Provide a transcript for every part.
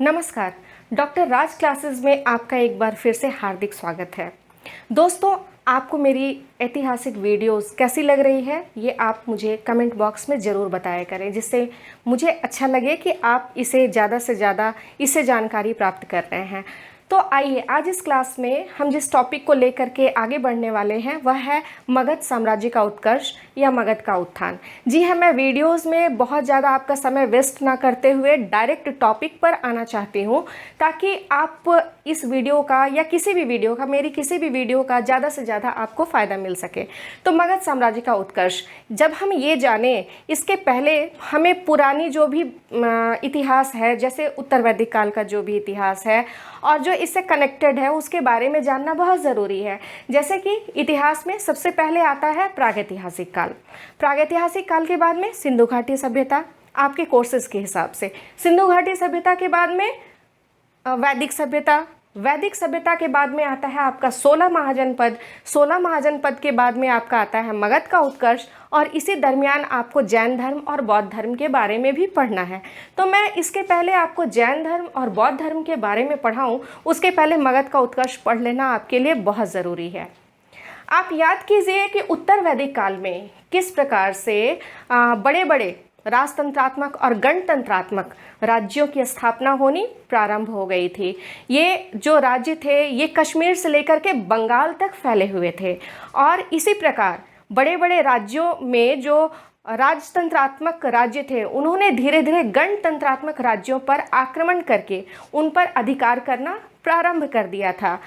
नमस्कार। डॉक्टर राज क्लासेस में आपका एक बार फिर से हार्दिक स्वागत है। दोस्तों, आपको मेरी ऐतिहासिक वीडियोस कैसी लग रही है ये आप मुझे कमेंट बॉक्स में ज़रूर बताया करें, जिससे मुझे अच्छा लगे कि आप इसे ज़्यादा से ज़्यादा इससे जानकारी प्राप्त कर रहे हैं। तो आइए, आज इस क्लास में हम जिस टॉपिक को लेकर के आगे बढ़ने वाले हैं वह है मगध साम्राज्य का उत्कर्ष या मगध का उत्थान। जी हाँ, मैं वीडियोस में बहुत ज़्यादा आपका समय वेस्ट ना करते हुए डायरेक्ट टॉपिक पर आना चाहती हूँ, ताकि आप इस वीडियो का या किसी भी वीडियो का, मेरी किसी भी वीडियो का ज़्यादा से ज़्यादा आपको फ़ायदा मिल सके। तो मगध साम्राज्य का उत्कर्ष जब हम ये जानें, इसके पहले हमें पुरानी जो भी इतिहास है, जैसे उत्तर वैदिक काल का जो भी इतिहास है और जो इससे कनेक्टेड है, उसके बारे में जानना बहुत ज़रूरी है। जैसे कि इतिहास में सबसे पहले आता है प्रागैतिहासिक काल। प्रागैतिहासिक काल के बाद में सिंधु घाटी सभ्यता, आपके कोर्सेज के हिसाब से सिंधु घाटी सभ्यता के बाद में वैदिक सभ्यता, वैदिक सभ्यता के बाद में आता है आपका 16 महाजनपद, 16 महाजनपद के बाद में आपका आता है मगध का उत्कर्ष, और इसी दरमियान आपको जैन धर्म और बौद्ध धर्म के बारे में भी पढ़ना है। तो मैं इसके पहले आपको जैन धर्म और बौद्ध धर्म के बारे में पढ़ाऊँ, उसके पहले मगध का उत्कर्ष पढ़ लेना आपके लिए बहुत ज़रूरी है। आप याद कीजिए कि उत्तर वैदिक काल में किस प्रकार से बड़े बड़े राजतंत्रात्मक और गणतंत्रात्मक राज्यों की स्थापना होनी प्रारंभ हो गई थी। ये जो राज्य थे ये कश्मीर से लेकर के बंगाल तक फैले हुए थे, और इसी प्रकार बड़े बड़े राज्यों में जो राजतंत्रात्मक राज्य थे उन्होंने धीरे धीरे गणतंत्रात्मक राज्यों पर आक्रमण करके उन पर अधिकार करना प्रारंभ कर दिया था।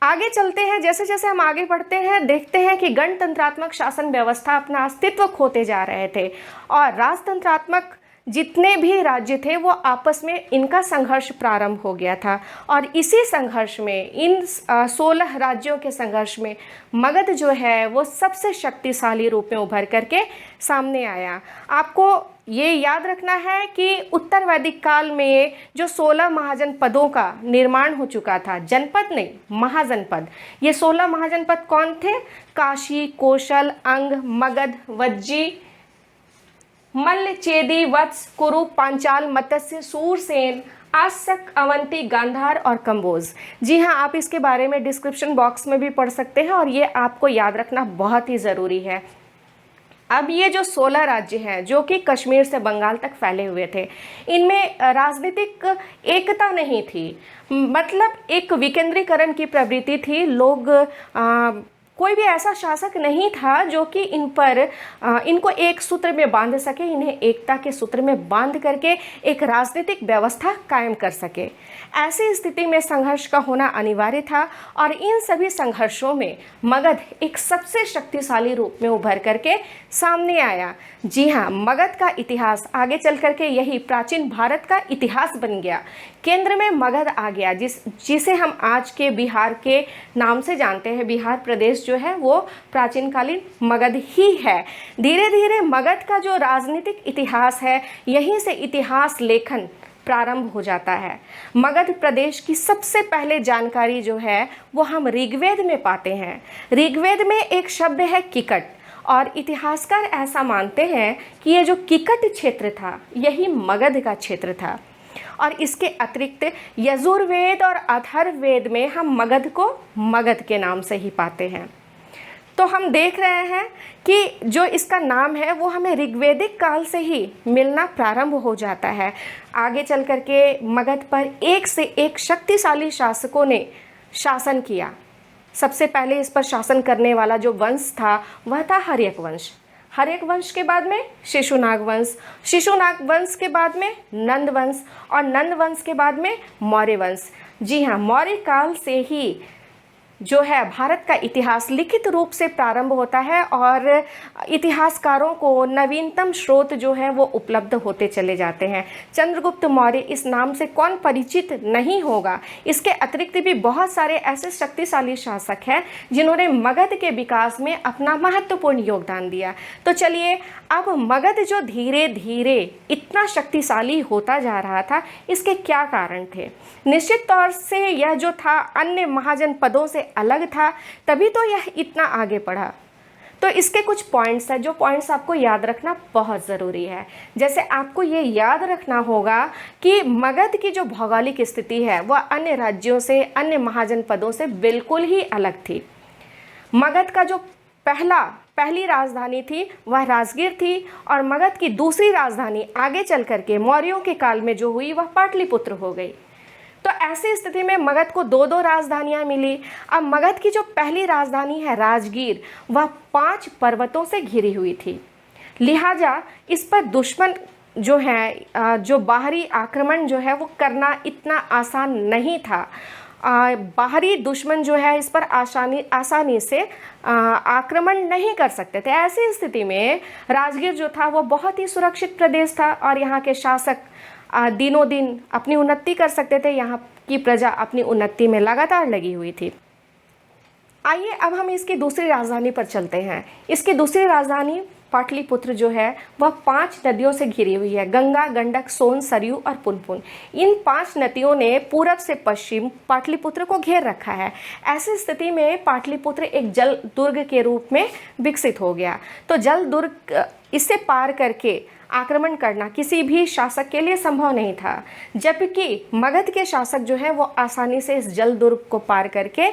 आगे चलते हैं, जैसे जैसे हम आगे बढ़ते हैं देखते हैं कि गणतंत्रात्मक शासन व्यवस्था अपना अस्तित्व खोते जा रहे थे, और राजतंत्रात्मक जितने भी राज्य थे वो आपस में इनका संघर्ष प्रारंभ हो गया था। और इसी संघर्ष में, इन 16 राज्यों के संघर्ष में मगध जो है वो सबसे शक्तिशाली रूप में उभर करके सामने आया। आपको ये याद रखना है कि उत्तर वैदिक काल में जो 16 महाजनपदों का निर्माण हो चुका था, जनपद नहीं महाजनपद, ये 16 महाजनपद कौन थे? काशी, कौशल, अंग, मगध, वज्जी, मल्ल, चेदी, वत्स, कुरु, पांचाल, मत्स्य, सूरसेन, आसक, अवंती, गांधार और कंबोज। जी हाँ, आप इसके बारे में डिस्क्रिप्शन बॉक्स में भी पढ़ सकते हैं, और ये आपको याद रखना बहुत ही ज़रूरी है। अब ये जो 16 राज्य हैं जो कि कश्मीर से बंगाल तक फैले हुए थे, इनमें राजनीतिक एकता नहीं थी, मतलब एक विकेंद्रीकरण की प्रवृत्ति थी। लोग कोई भी ऐसा शासक नहीं था जो कि इन पर इनको एक सूत्र में बांध सके, इन्हें एकता के सूत्र में बांध करके एक राजनीतिक व्यवस्था कायम कर सके। ऐसी स्थिति में संघर्ष का होना अनिवार्य था, और इन सभी संघर्षों में मगध एक सबसे शक्तिशाली रूप में उभर करके सामने आया। जी हाँ, मगध का इतिहास आगे चल करके यही प्राचीन भारत का इतिहास बन गया। केंद्र में मगध आ गया, जिसे हम आज के बिहार के नाम से जानते हैं। बिहार प्रदेश जो है वो प्राचीन कालीन मगध ही है। धीरे धीरे मगध का जो राजनीतिक इतिहास है, यहीं से इतिहास लेखन प्रारंभ हो जाता है। मगध प्रदेश की सबसे पहले जानकारी जो है वो हम ऋग्वेद में पाते हैं। ऋग्वेद में एक शब्द है किकट, और इतिहासकार ऐसा मानते हैं कि ये जो किकट क्षेत्र था यही मगध का क्षेत्र था। और इसके अतिरिक्त यजुर्वेद और अथर्ववेद में हम मगध को मगध के नाम से ही पाते हैं। तो हम देख रहे हैं कि जो इसका नाम है वो हमें ऋग्वेदिक काल से ही मिलना प्रारंभ हो जाता है। आगे चल कर के मगध पर एक से एक शक्तिशाली शासकों ने शासन किया। सबसे पहले इस पर शासन करने वाला जो वंश था वह था हर्यक वंश। हर्यक वंश के बाद में शिशुनाग वंश, शिशुनाग वंश के बाद में नंद वंश, और नंद वंश के बाद में मौर्य वंश। जी हाँ, मौर्य काल से ही जो है भारत का इतिहास लिखित रूप से प्रारंभ होता है, और इतिहासकारों को नवीनतम स्रोत जो है वो उपलब्ध होते चले जाते हैं। चंद्रगुप्त मौर्य इस नाम से कौन परिचित नहीं होगा। इसके अतिरिक्त भी बहुत सारे ऐसे शक्तिशाली शासक हैं जिन्होंने मगध के विकास में अपना महत्वपूर्ण योगदान दिया। तो चलिए, अब मगध जो धीरे धीरे इतना शक्तिशाली होता जा रहा था, इसके क्या कारण थे? निश्चित तौर से यह जो था अन्य महाजनपदों से अलग था, तभी तो यह इतना आगे बढ़ा। तो इसके कुछ पॉइंट्स हैं, जो पॉइंट्स आपको याद रखना बहुत ज़रूरी है। जैसे आपको ये याद रखना होगा कि मगध की जो भौगोलिक स्थिति है वह अन्य राज्यों से, अन्य महाजनपदों से बिल्कुल ही अलग थी। मगध का जो पहली राजधानी थी वह राजगीर थी, और मगध की दूसरी राजधानी आगे चल करके मौर्यों के काल में जो हुई वह पाटलिपुत्र हो गई। तो ऐसी स्थिति में मगध को दो दो राजधानियां मिली। अब मगध की जो पहली राजधानी है राजगीर, वह 5 पर्वतों से घिरी हुई थी, लिहाजा इस पर दुश्मन जो है, जो बाहरी आक्रमण जो है वो करना इतना आसान नहीं था। बाहरी दुश्मन जो है इस पर आसानी से आक्रमण नहीं कर सकते थे। ऐसी स्थिति में राजगीर जो था वो बहुत ही सुरक्षित प्रदेश था, और यहाँ के शासक दिनों दिन अपनी उन्नति कर सकते थे। यहाँ की प्रजा अपनी उन्नति में लगातार लगी हुई थी। आइए अब हम इसकी दूसरी राजधानी पर चलते हैं। इसकी दूसरी राजधानी पाटलिपुत्र जो है वह 5 नदियों से घिरी हुई है, गंगा, गंडक, सोन, सरयू और पुनपुन। इन 5 नदियों ने पूरब से पश्चिम पाटलिपुत्र को घेर रखा है। ऐसी स्थिति में पाटलिपुत्र एक जल दुर्ग के रूप में विकसित हो गया। तो जल दुर्ग, इसे पार करके आक्रमण करना किसी भी शासक के लिए संभव नहीं था, जबकि मगध के शासक जो है वो आसानी से इस जल दुर्ग को पार करके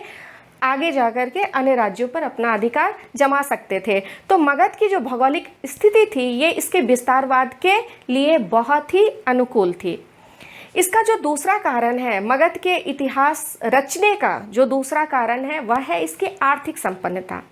आगे जाकर के अन्य राज्यों पर अपना अधिकार जमा सकते थे। तो मगध की जो भौगोलिक स्थिति थी ये इसके विस्तारवाद के लिए बहुत ही अनुकूल थी। इसका जो दूसरा कारण है, मगध के इतिहास रचने का जो दूसरा कारण है वह है इसकी आर्थिक संपन्नता।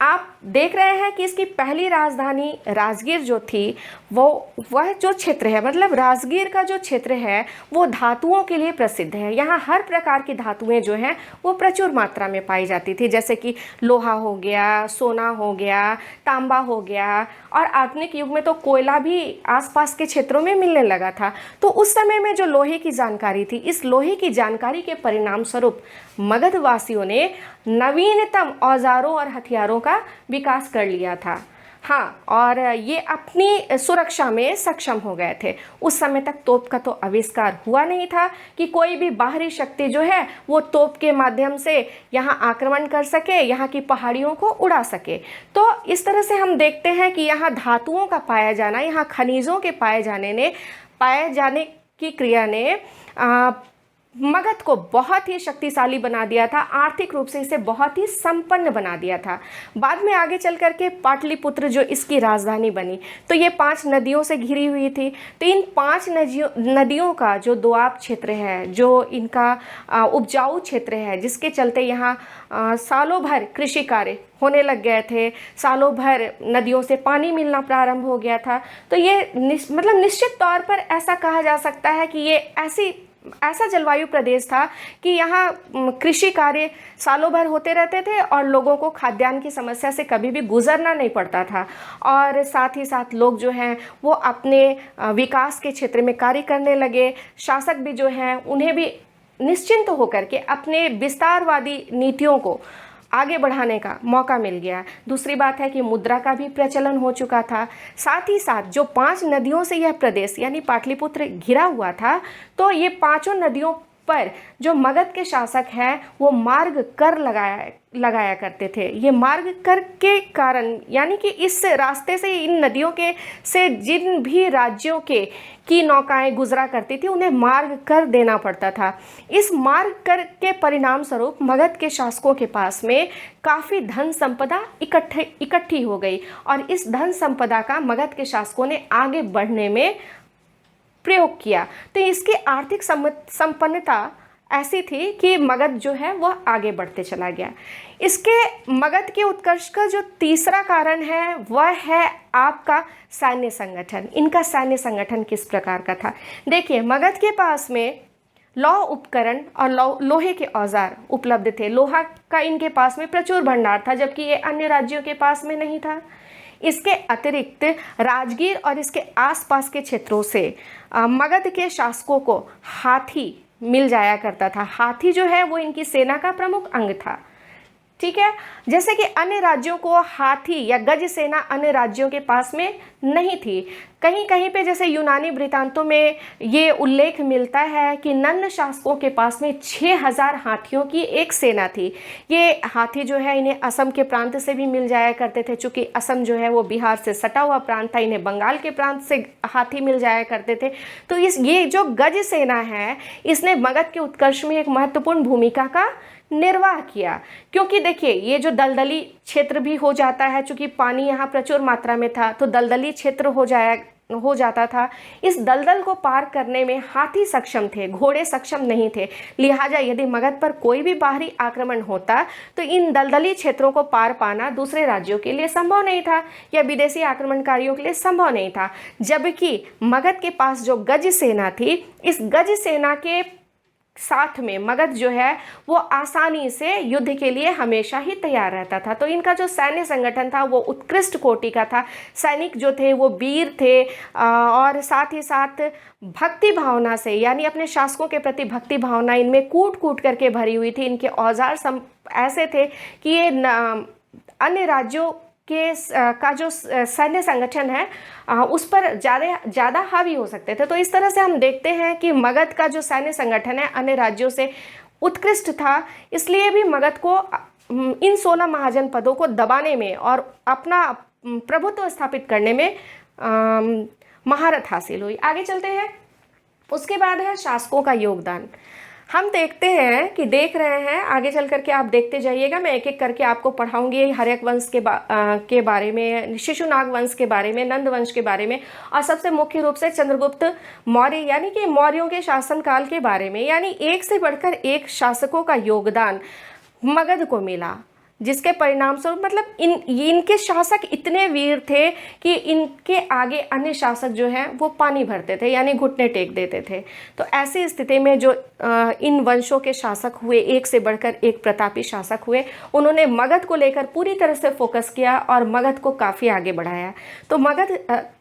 आप देख रहे हैं कि इसकी पहली राजधानी राजगीर जो थी वह जो क्षेत्र है, मतलब राजगीर का जो क्षेत्र है वो धातुओं के लिए प्रसिद्ध है। यहाँ हर प्रकार की धातुएं जो हैं वो प्रचुर मात्रा में पाई जाती थी, जैसे कि लोहा हो गया, सोना हो गया, तांबा हो गया, और आधुनिक युग में तो कोयला भी आसपास के क्षेत्रों में मिलने लगा था। तो उस समय में जो लोहे की जानकारी थी, इस लोहे की जानकारी के परिणाम स्वरूप मगधवासियों ने नवीनतम औजारों और हथियारों का विकास कर लिया था। हाँ, और ये अपनी सुरक्षा में सक्षम हो गए थे। उस समय तक तोप का तो आविष्कार हुआ नहीं था कि कोई भी बाहरी शक्ति जो है वो तोप के माध्यम से यहाँ आक्रमण कर सके, यहाँ की पहाड़ियों को उड़ा सके। तो इस तरह से हम देखते हैं कि यहाँ धातुओं का पाया जाना, यहाँ खनिजों के पाए जाने की क्रिया ने मगध को बहुत ही शक्तिशाली बना दिया था, आर्थिक रूप से इसे बहुत ही संपन्न बना दिया था। बाद में आगे चल करके पाटलिपुत्र जो इसकी राजधानी बनी, तो ये 5 नदियों से घिरी हुई थी। तो इन 5 नदियों का जो दोआब क्षेत्र है, जो इनका उपजाऊ क्षेत्र है, जिसके चलते यहाँ सालों भर कृषि कार्य होने लग गए थे, सालों भर नदियों से पानी मिलना प्रारंभ हो गया था। तो ये मतलब निश्चित तौर पर ऐसा कहा जा सकता है कि ये ऐसा जलवायु प्रदेश था कि यहाँ कृषि कार्य सालों भर होते रहते थे और लोगों को खाद्यान्न की समस्या से कभी भी गुजरना नहीं पड़ता था। और साथ ही साथ लोग जो हैं वो अपने विकास के क्षेत्र में कार्य करने लगे। शासक भी जो हैं उन्हें भी निश्चिंत होकर के अपने विस्तारवादी नीतियों को आगे बढ़ाने का मौका मिल गया। दूसरी बात है कि मुद्रा का भी प्रचलन हो चुका था। साथ ही साथ जो 5 नदियों से यह प्रदेश यानी पाटलिपुत्र घिरा हुआ था, तो ये 5 नदियों पर जो मगध के शासक हैं वो मार्ग कर लगाया करते थे। ये मार्ग कर के कारण यानी कि इस रास्ते से, इन नदियों के से जिन भी राज्यों की नौकाएं गुजरा करती थी उन्हें मार्ग कर देना पड़ता था। इस मार्ग कर के परिणाम स्वरूप मगध के शासकों के पास में काफ़ी धन संपदा इकट्ठी हो गई, और इस धन संपदा का मगध के शासकों ने आगे बढ़ने में प्रयोग किया। तो इसकी आर्थिक संपन्नता ऐसी थी कि मगध जो है वह आगे बढ़ते चला गया। इसके मगध के उत्कर्ष का जो तीसरा कारण है वह है आपका सैन्य संगठन। इनका सैन्य संगठन किस प्रकार का था? देखिए, मगध के पास में लौह उपकरण और लोहे के औजार उपलब्ध थे। लोहा का इनके पास में प्रचुर भंडार था, जबकि ये अन्य राज्यों के पास में नहीं था। इसके अतिरिक्त राजगीर और इसके आसपास के क्षेत्रों से मगध के शासकों को हाथी मिल जाया करता था। हाथी जो है वो इनकी सेना का प्रमुख अंग था। ठीक है, जैसे कि अन्य राज्यों को हाथी या गज सेना अन्य राज्यों के पास में नहीं थी। कहीं कहीं पे जैसे यूनानी वृत्तांतों में ये उल्लेख मिलता है कि नंद शासकों के पास में 6000 हाथियों की एक सेना थी। ये हाथी जो है इन्हें असम के प्रांत से भी मिल जाया करते थे, चूँकि असम जो है वो बिहार से सटा हुआ प्रांत था, इन्हें बंगाल के प्रांत से हाथी मिल जाया करते थे। तो ये जो गज सेना है इसने मगध के उत्कर्ष में एक महत्वपूर्ण भूमिका का निर्वाह किया। क्योंकि देखिए ये जो दलदली क्षेत्र भी हो जाता है, चूँकि पानी यहाँ प्रचुर मात्रा में था तो दलदली क्षेत्र हो जाता था। इस दलदल को पार करने में हाथी सक्षम थे, घोड़े सक्षम नहीं थे। लिहाजा यदि मगध पर कोई भी बाहरी आक्रमण होता तो इन दलदली क्षेत्रों को पार पाना दूसरे राज्यों के लिए संभव नहीं था या विदेशी आक्रमणकारियों के लिए संभव नहीं था। जबकि मगध के पास जो गज सेना थी, इस गज सेना के साथ में मगध जो है वो आसानी से युद्ध के लिए हमेशा ही तैयार रहता था। तो इनका जो सैन्य संगठन था वो उत्कृष्ट कोटि का था। सैनिक जो थे वो वीर थे और साथ ही साथ भक्ति भावना से, यानी अपने शासकों के प्रति भक्ति भावना इनमें कूट कूट करके भरी हुई थी। इनके औजार ऐसे थे कि ये अन्य राज्यों का जो सैन्य संगठन है उस पर ज़्यादा हावी हो सकते थे। तो इस तरह से हम देखते हैं कि मगध का जो सैन्य संगठन है अन्य राज्यों से उत्कृष्ट था। इसलिए भी मगध को इन 16 महाजनपदों को दबाने में और अपना प्रभुत्व स्थापित करने में महारत हासिल हुई। आगे चलते हैं। उसके बाद है शासकों का योगदान। हम देखते हैं कि देख रहे हैं, आगे चल करके आप देखते जाइएगा, मैं एक एक करके आपको पढ़ाऊंगी हर्यक वंश के बारे में, शिशुनाग वंश के बारे में, नंद वंश के बारे में और सबसे मुख्य रूप से चंद्रगुप्त मौर्य यानी कि मौर्यों के शासनकाल के बारे में। यानी एक से बढ़कर एक शासकों का योगदान मगध को मिला, जिसके परिणाम स्वरूप मतलब इनके शासक इतने वीर थे कि इनके आगे अन्य शासक जो हैं वो पानी भरते थे, यानी घुटने टेक देते थे। तो ऐसी स्थिति में जो इन वंशों के शासक हुए, एक से बढ़कर एक प्रतापी शासक हुए, उन्होंने मगध को लेकर पूरी तरह से फोकस किया और मगध को काफ़ी आगे बढ़ाया। तो मगध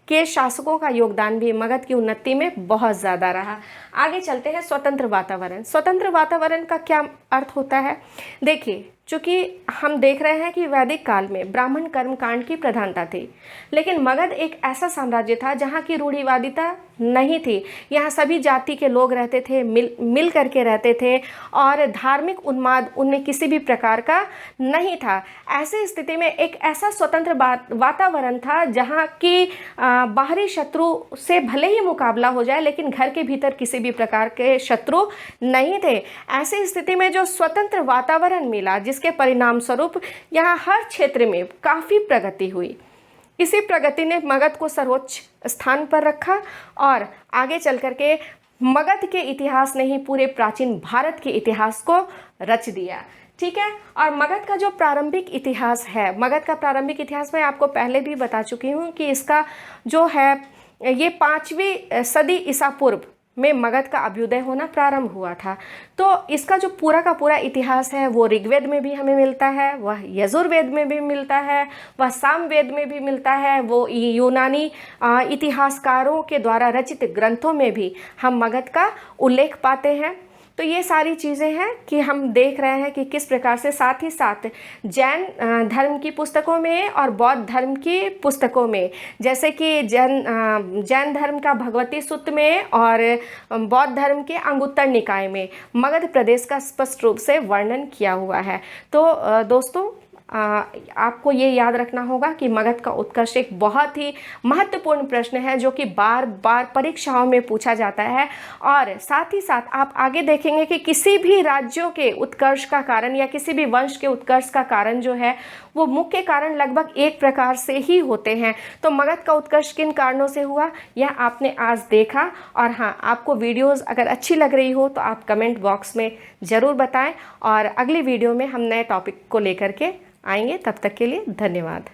के शासकों का योगदान भी मगध की उन्नति में बहुत ज़्यादा रहा। आगे चलते हैं। स्वतंत्र वातावरण। स्वतंत्र वातावरण का क्या अर्थ होता है? देखिए, चूँकि हम देख रहे हैं कि वैदिक काल में ब्राह्मण कर्मकांड की प्रधानता थी, लेकिन मगध एक ऐसा साम्राज्य था जहाँ की रूढ़िवादिता नहीं थी। यहाँ सभी जाति के लोग रहते थे, मिल करके रहते थे और धार्मिक उन्माद उनमें किसी भी प्रकार का नहीं था। ऐसी स्थिति में एक ऐसा स्वतंत्र वातावरण था जहाँ की बाहरी शत्रु से भले ही मुकाबला हो जाए, लेकिन घर के भीतर किसी भी प्रकार के शत्रु नहीं थे। ऐसी स्थिति में जो स्वतंत्र वातावरण मिला, जिसके परिणाम स्वरूप यहाँ हर क्षेत्र में काफ़ी प्रगति हुई। इसी प्रगति ने मगध को सर्वोच्च स्थान पर रखा और आगे चल करके मगध के इतिहास ने ही पूरे प्राचीन भारत के इतिहास को रच दिया। ठीक है। और मगध का जो प्रारंभिक इतिहास है, मगध का प्रारंभिक इतिहास मैं आपको पहले भी बता चुकी हूँ कि इसका जो है ये 5वीं सदी ईसा पूर्व में मगध का अभ्युदय होना प्रारंभ हुआ था। तो इसका जो पूरा का पूरा इतिहास है वो ऋग्वेद में भी हमें मिलता है, वह यजुर्वेद में भी मिलता है, वह सामवेद में भी मिलता है, वो यूनानी इतिहासकारों के द्वारा रचित ग्रंथों में भी हम मगध का उल्लेख पाते हैं। तो ये सारी चीज़ें हैं कि हम देख रहे हैं कि किस प्रकार से, साथ ही साथ जैन धर्म की पुस्तकों में और बौद्ध धर्म की पुस्तकों में, जैसे कि जैन धर्म का भगवती सूत्र में और बौद्ध धर्म के अंगुत्तर निकाय में मगध प्रदेश का स्पष्ट रूप से वर्णन किया हुआ है। तो दोस्तों, आपको ये याद रखना होगा कि मगध का उत्कर्ष एक बहुत ही महत्वपूर्ण प्रश्न है जो कि बार बार परीक्षाओं में पूछा जाता है। और साथ ही साथ आप आगे देखेंगे कि किसी भी राज्यों के उत्कर्ष का कारण या किसी भी वंश के उत्कर्ष का कारण जो है वो मुख्य कारण लगभग एक प्रकार से ही होते हैं। तो मगध का उत्कर्ष किन कारणों से हुआ यह आपने आज देखा। और हाँ, आपको वीडियोस अगर अच्छी लग रही हो तो आप कमेंट बॉक्स में ज़रूर बताएं और अगली वीडियो में हम नए टॉपिक को लेकर के आएंगे। तब तक के लिए धन्यवाद।